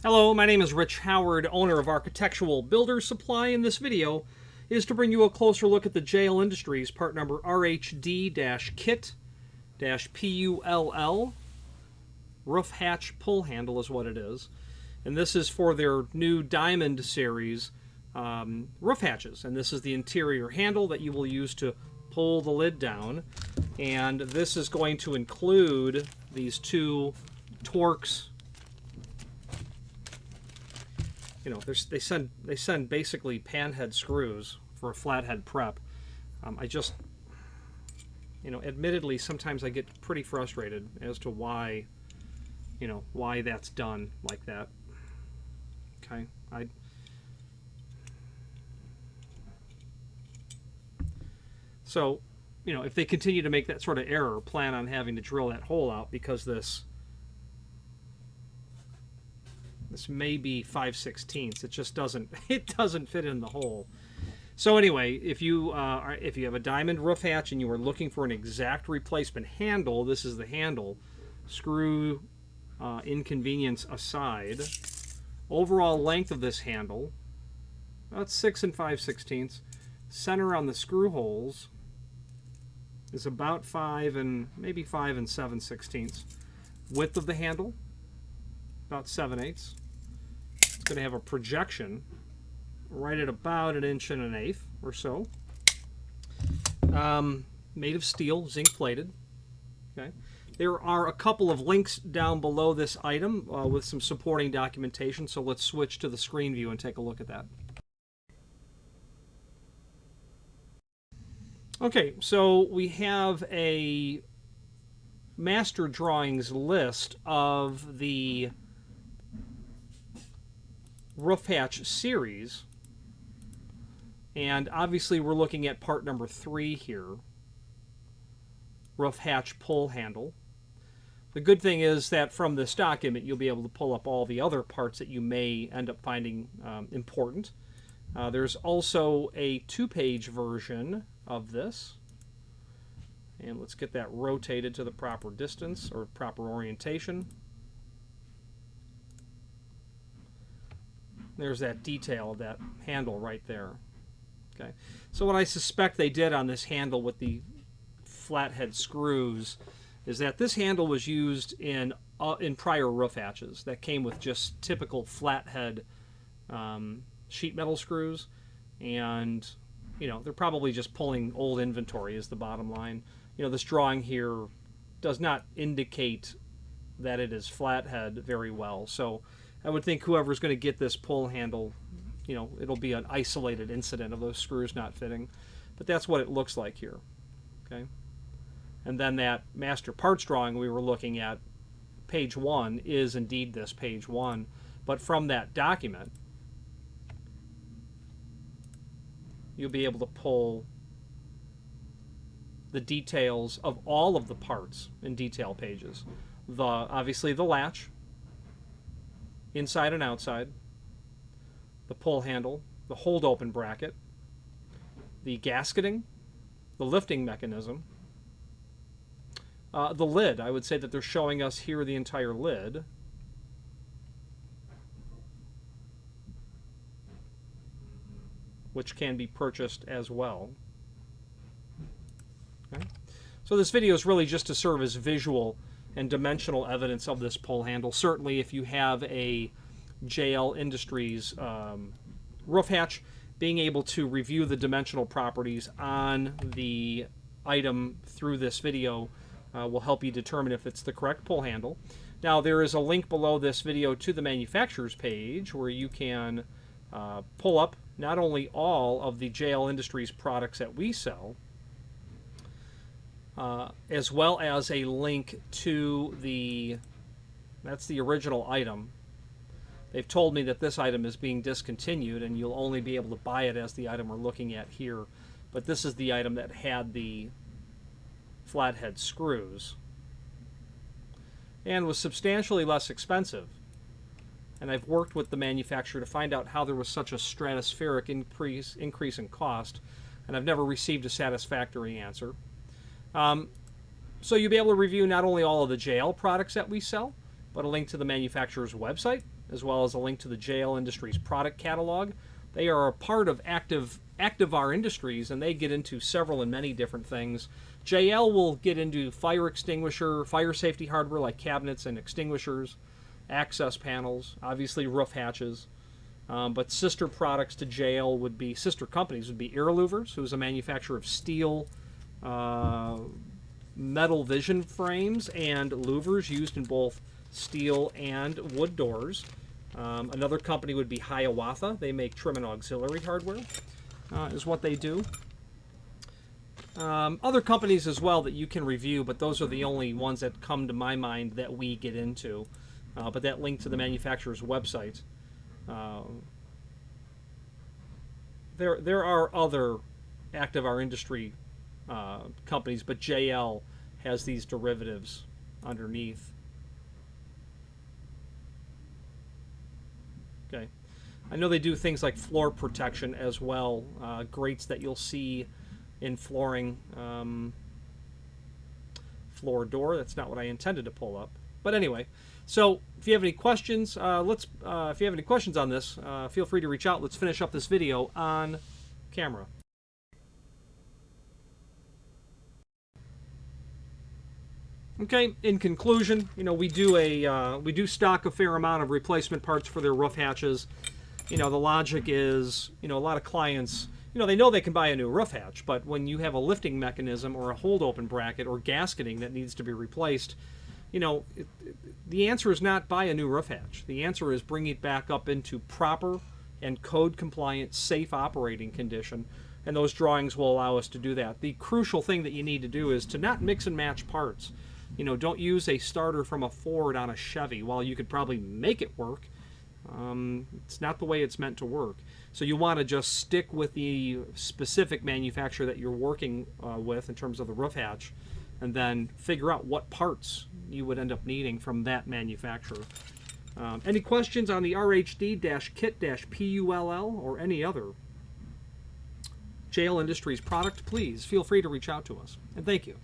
Hello, my name is Rich Howard, owner of Architectural Builders Supply, and this video is to bring you a closer look at the JL Industries part number RHD-KIT-PULL. Roof hatch pull handle is what it is. And this is for their new Diamond series roof hatches. And this is the interior handle that you will use to pull the lid down. And this is going to include these two Torx. You know, they send basically panhead screws for a flathead prep. Admittedly, sometimes I get pretty frustrated as to why that's done like that. Okay, so, if they continue to make that sort of error, plan on having to drill that hole out, because this may be 5/16. It just doesn't fit in the hole. So anyway, if you have a diamond roof hatch and you are looking for an exact replacement handle, this is the handle. Screw inconvenience aside, overall length of this handle, about 6 5/16. Center on the screw holes is about 5 maybe 5 7/16. Width of the handle, about 7/8. It's going to have a projection right at about 1 1/8 or so. Made of steel, zinc plated. Okay. There are a couple of links down below this item with some supporting documentation, so let's switch to the screen view and take a look at that. Okay, so we have a master drawings list of the roof hatch series, and obviously we're looking at part number 3 here, roof hatch pull handle. The good thing is that from this document you'll be able to pull up all the other parts that you may end up finding important. There's also a 2-page version of this, and let's get that rotated to the proper distance or proper orientation. There's that detail of that handle right there. Okay, so what I suspect they did on this handle with the flathead screws is that this handle was used in prior roof hatches that came with just typical flathead sheet metal screws, and they're probably just pulling old inventory is the bottom line. This drawing here does not indicate that it is flathead very well, so I would think whoever's going to get this pull handle, it'll be an isolated incident of those screws not fitting, but that's what it looks like here. Okay, and then that master parts drawing we were looking at, page 1, is indeed this page 1, but from that document you'll be able to pull the details of all of the parts in detail pages. Obviously the latch, inside and outside, the pull handle, the hold open bracket, the gasketing, the lifting mechanism, the lid. I would say that they're showing us here the entire lid. Which can be purchased as well. Okay. So this video is really just to serve as visual and dimensional evidence of this pull handle. Certainly if you have a JL Industries roof hatch, being able to review the dimensional properties on the item through this video will help you determine if it's the correct pull handle. Now there is a link below this video to the manufacturer's page where you can pull up not only all of the JL Industries products that we sell, as well as a link to that's the original item. They've told me that this item is being discontinued and you'll only be able to buy it as the item we're looking at here, but this is the item that had the flathead screws and was substantially less expensive. And I've worked with the manufacturer to find out how there was such a stratospheric increase in cost, and I've never received a satisfactory answer. So you'll be able to review not only all of the JL products that we sell, but a link to the manufacturer's website, as well as a link to the JL Industries product catalog. They are a part of Activar Industries, and they get into several and many different things. JL will get into fire extinguisher, fire safety hardware like cabinets and extinguishers, access panels, obviously roof hatches. But sister products to JL would be, sister companies would be Louvers, who's a manufacturer of steel, metal vision frames and louvers used in both steel and wood doors. Another company would be Hiawatha. They make trim and auxiliary hardware, is what they do. Other companies as well that you can review, but those are the only ones that come to my mind that we get into. But that link to the manufacturer's website. There are other Activar Industry companies, but JL has these derivatives underneath. Okay, I know they do things like floor protection as well, grates that you'll see in flooring, floor door. That's not what I intended to pull up, but anyway. So if you have any questions, if you have any questions on this, feel free to reach out. Let's finish up this video on camera. Okay, in conclusion, we do stock a fair amount of replacement parts for their roof hatches. The logic is, a lot of clients, they know they can buy a new roof hatch, but when you have a lifting mechanism or a hold open bracket or gasketing that needs to be replaced, the answer is not buy a new roof hatch. The answer is bring it back up into proper and code compliant, safe operating condition, and those drawings will allow us to do that. The crucial thing that you need to do is to not mix and match parts. Don't use a starter from a Ford on a Chevy. While you could probably make it work, it's not the way it's meant to work. So you want to just stick with the specific manufacturer that you're working with in terms of the roof hatch, and then figure out what parts you would end up needing from that manufacturer. Any questions on the RHD-kit-PULL or any other JL Industries product, please feel free to reach out to us. And thank you.